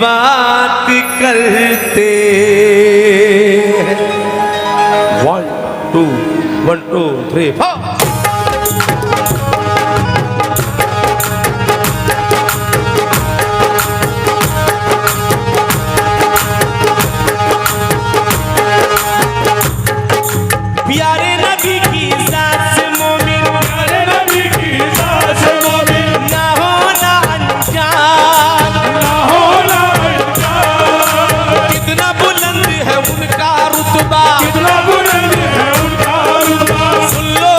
बात करते। 1 2 1 2 3 4। प्यारे नबी की सास मोमिन, प्यारे नबी की सास मोमिन, ना होना अनजान, ना होना अनजान। कितना बुलंद है उनका रुतबा, कितना बुलंद है उनका रुतबा। सुन लो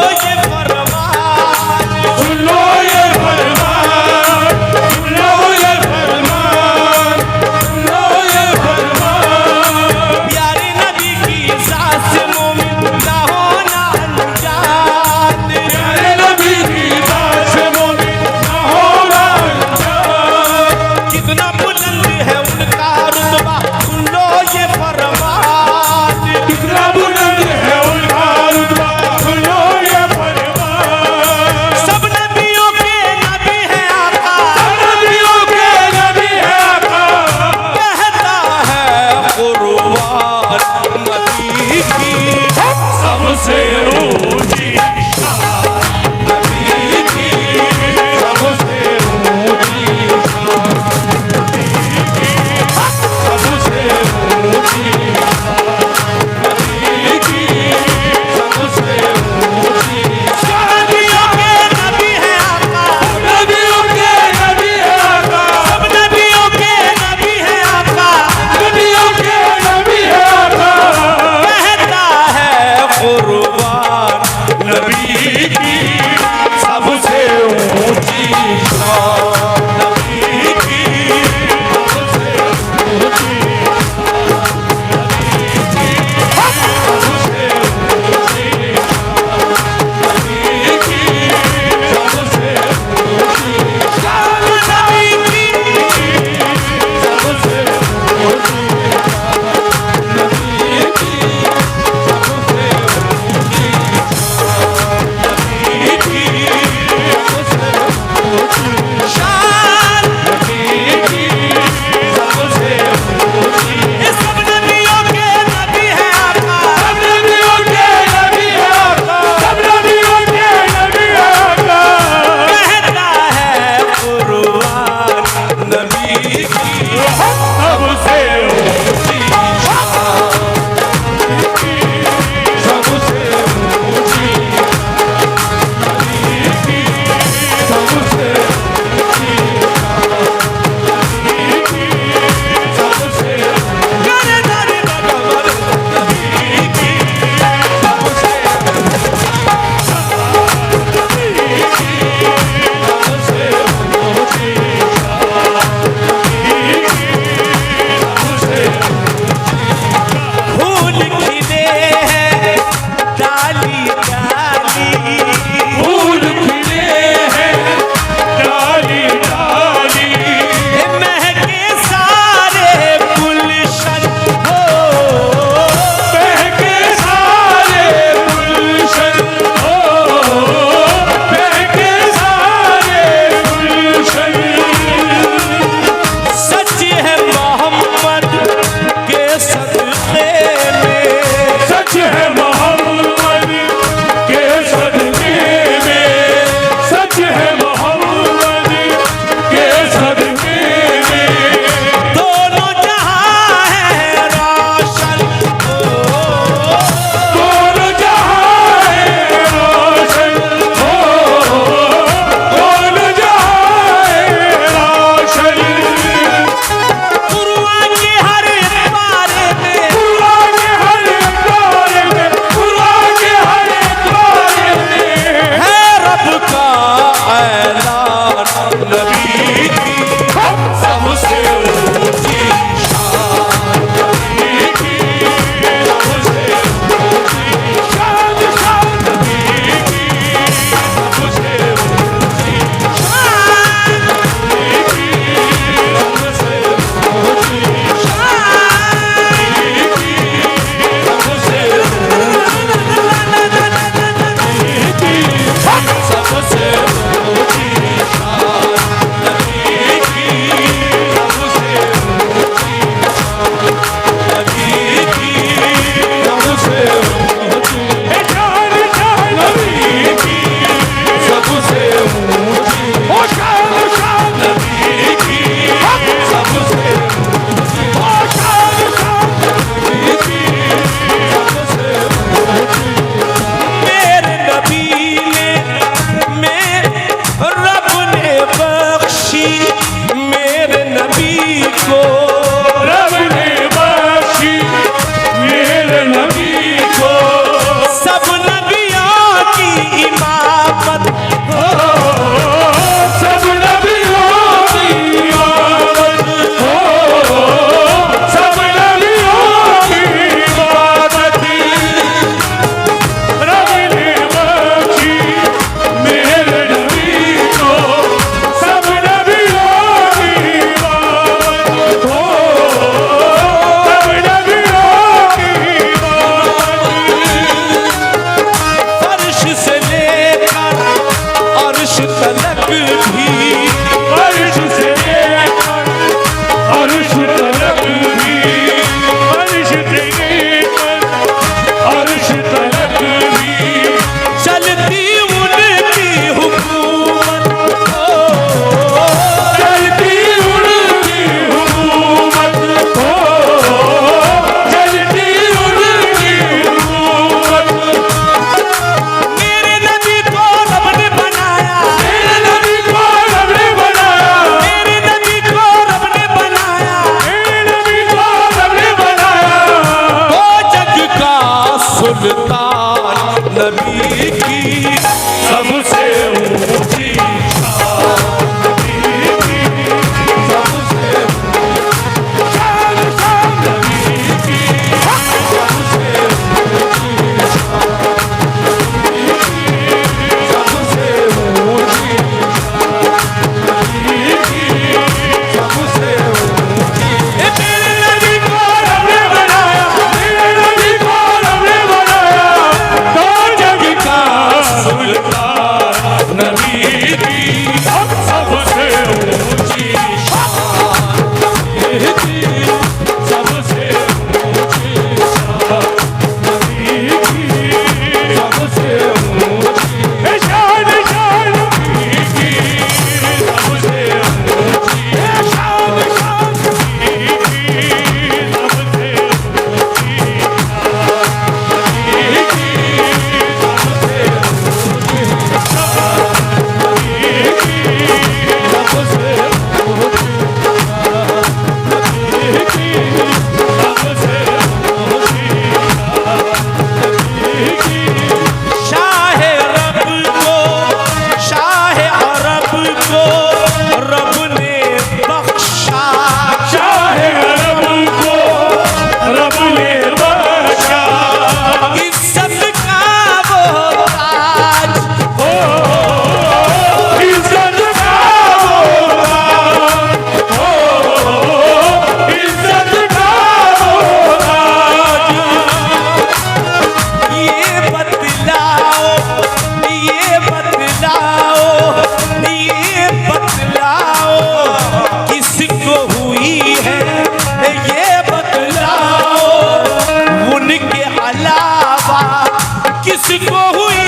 किसको हुई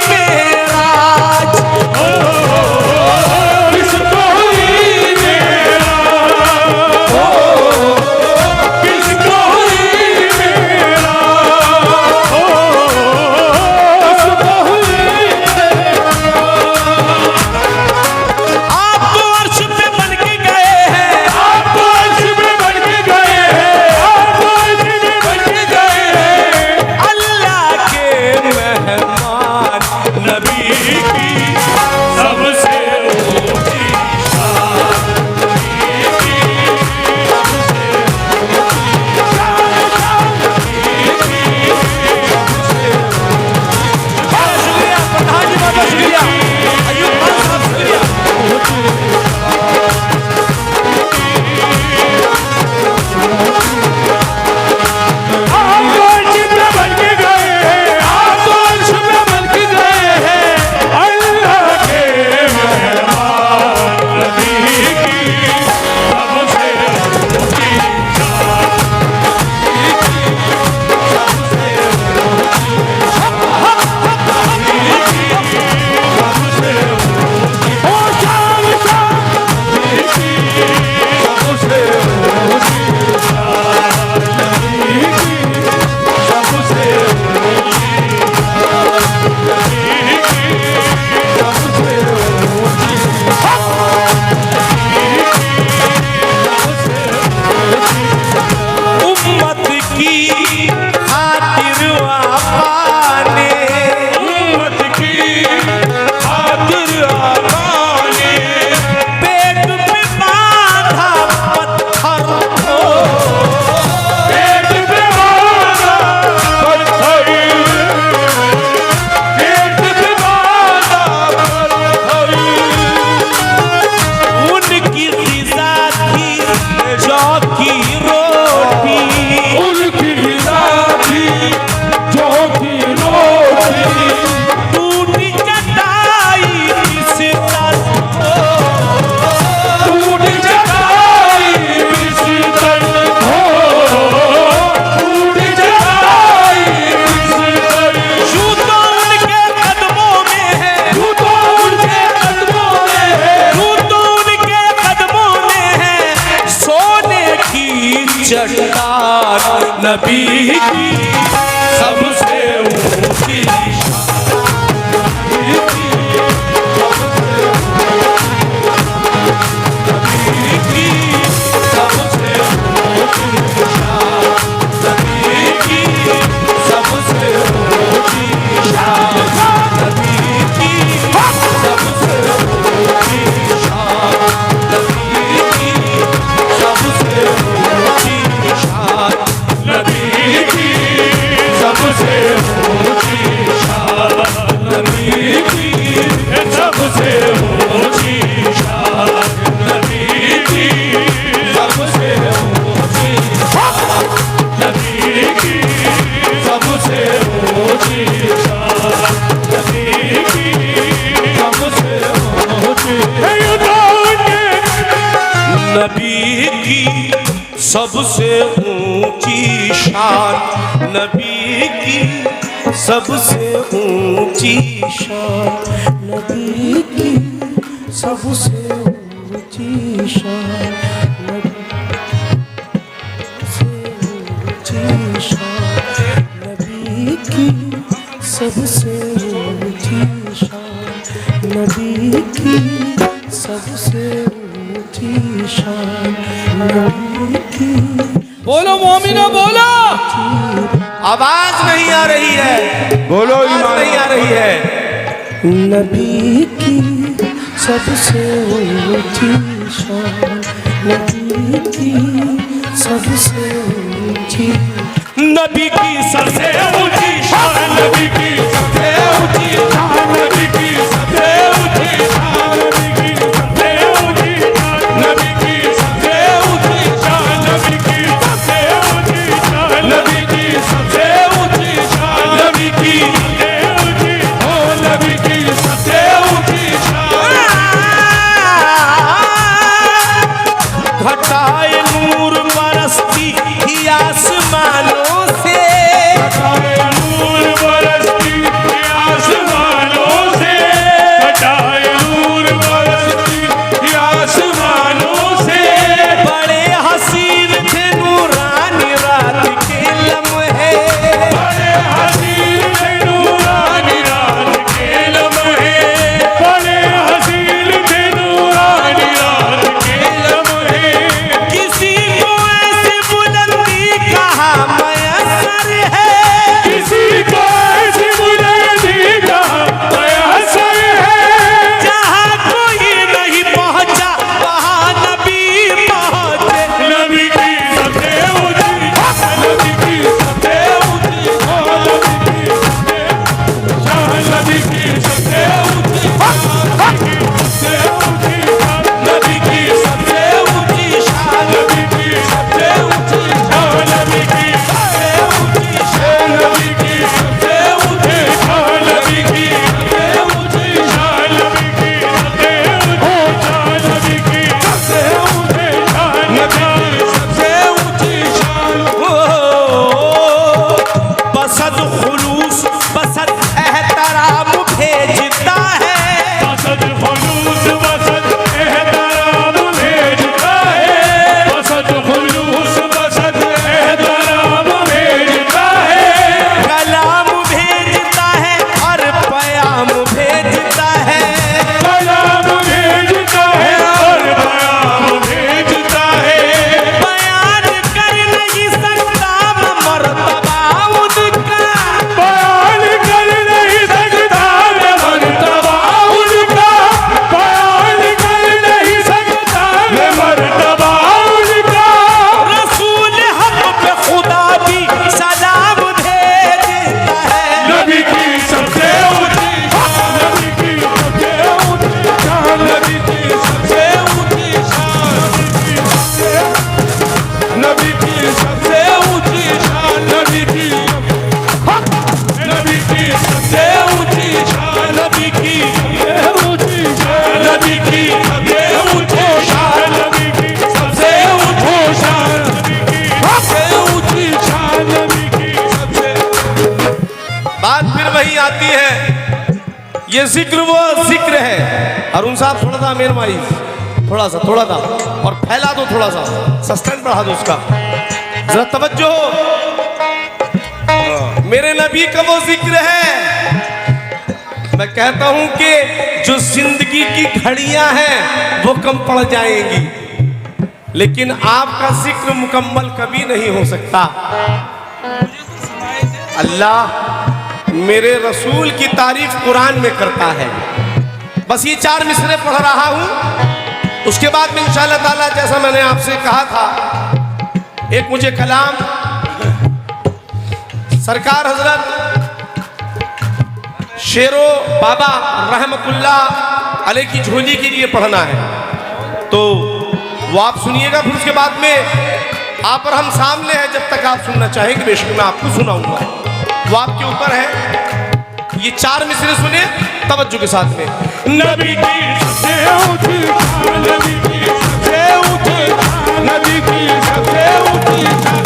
मेराज, किसको हुई मेराज, किसको हुई मेराज, किसको हुई मेराज। आप तो अर्श पे बन के गए हैं, आप तो अर्श पे बन के गए हैं, आप तो अर्श पे बन के गए हैं। अल्लाह के मेहमान नबी की सबसे ऊंची शान, नबी की सबसे ऊंची शान, नबी की सबसे ऊंची। बहुत शुक्रिया प्रधान जी, बहुत शुक्रिया अयूब खान साहब, शुक्रिया। आप तो अर्श पे बन के गए हैं, आप तो अर्श पे बन के गए हैं। अल्लाह के मेहमान नबी की सबसे ऊंची शान, नबी की सबसे ऊंची शान, नबी की सबसे ऊंची ओ शान, शान, नबी की सबसे ऊंची शान, नबी की सबसे ऊंची शान, नबी की सबसे ऊंची शान, उम्मत की खातिर आका ने, उम्मत की खातिर आका ने पेट पे बांधा पत्थर को, पेट पे बांधा पत्थर, पेट पे बांधा पत्थर। उनकी ग़िज़ा थी जौ की रोटी, उनकी ग़िज़ा थी जौ की रोटी। टूटी चटाई बिस्तर हो, टूटी चटाई बिस्तर हो, टूटी चटाई बिस्तर। जूतों उनके कदमों में है, जूतों उनके कदमों में है, जूतों उनके कदमों में है। सोने की चट्टान नबी की सबसे ऊंची शान, नबी की सबसे नबी की सबसे ऊंची शान, नबी की सबसे ऊंची शान, नबी की सबसे ऊंची शान, नबी की सबसे ऊंची शान, नबी की सबसे ऊंची शान, नबी की सबसे ऊंची शान, नबी की सबसे ऊंची शान, नबी की सबसे ऊंची शान, नबी की सबसे ऊंची। नबी की सबसे ऊंची शान, नबी की सबसे ऊंची शान, नबी की सबसे ऊंची शान, नबी की सबसे ऊंची शान, नबी की सबसे ऊंची शान, नबी की। बोलो मोमिनो बोलो, आवाज नहीं आ रही है, बोलो आवाज नहीं आ रही है। नबी की सबसे ऊंची शान, नबी की सबसे ऊंची, नबी की सबसे ऊंची शान, नबी की सबसे ऊंची शान, नबी की सबसे ऊंची शान, नबी की सबसे ऊंची शान, नबी की सबसे ऊंची शान, नबी की सबसे ऊंची शान, नबी की सबसे ऊंची शान, नबी की सबसे ऊंची, ओ नबी की सबसे ऊंची शान। घटाए नूर बरसती ही आसमानों से, घटाए नूर बरसती ये जिक्र वो जिक्र है। अरुण साहब थोड़ा सा मेर माई, थोड़ा सा और फैला दो, थोड़ा सा सस्टेंस बढ़ा दो उसका, जरा तवज्जो हो। मेरे नबी का वो जिक्र है। मैं कहता हूं कि जो जिंदगी की घड़ियां हैं वो कम पड़ जाएंगी, लेकिन आपका जिक्र मुकम्मल कभी नहीं हो सकता। अल्लाह मेरे रसूल की तारीफ कुरान में करता है। बस ये 4 मिसरे पढ़ रहा हूं, उसके बाद में इंशाअल्लाह ताला जैसा मैंने आपसे कहा था, एक मुझे कलाम सरकार हजरत शेरो बाबा रहमतुल्लाह अलैह की झोली के लिए पढ़ना है, तो वो आप सुनिएगा। फिर उसके बाद में आप और हम सामने हैं, जब तक आप सुनना चाहेंगे बेशक मैं आपको सुनाऊंगा, वो आपके ऊपर है। ये 4 मिसरे सुने तवज्जो के साथ में। नबी की सबसे ऊंची, नबी की सबसे ऊंची, नबी की सबसे ऊंची